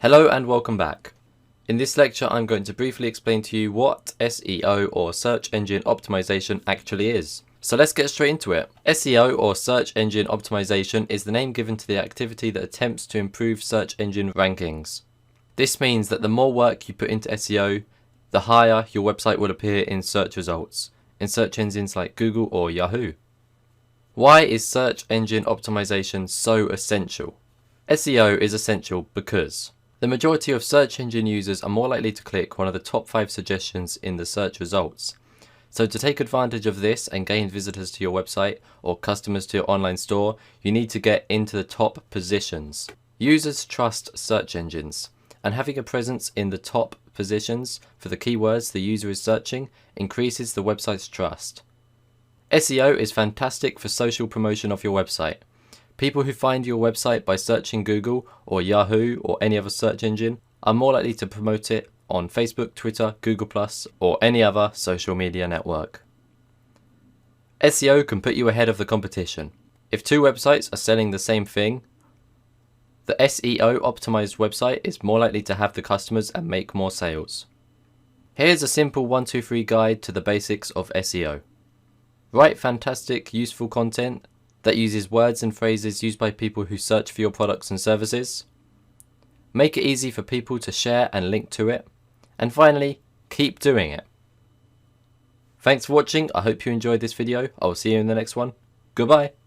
Hello and welcome back. In this lecture I'm going to briefly explain to you what SEO or search engine optimization actually is. So let's get straight into it. SEO or search engine optimization is the name given to the activity that attempts to improve search engine rankings. This means that the more work you put into SEO, the higher your website will appear in search results, in search engines like Google or Yahoo. Why is search engine optimization so essential? SEO is essential because the majority of search engine users are more likely to click one of the top 5 suggestions in the search results. So to take advantage of this and gain visitors to your website or customers to your online store, you need to get into the top positions. Users trust search engines, and having a presence in the top positions for the keywords the user is searching increases the website's trust. SEO is fantastic for social promotion of your website. People who find your website by searching Google or Yahoo or any other search engine are more likely to promote it on Facebook, Twitter, Google+, or any other social media network. SEO can put you ahead of the competition. If two websites are selling the same thing, the SEO optimized website is more likely to have the customers and make more sales. Here's a simple 1-2-3 guide to the basics of SEO. Write fantastic, useful content that uses words and phrases used by people who search for your products and services. Make it easy for people to share and link to it. And finally, keep doing it. Thanks for watching. I hope you enjoyed this video. I will see you in the next one. Goodbye.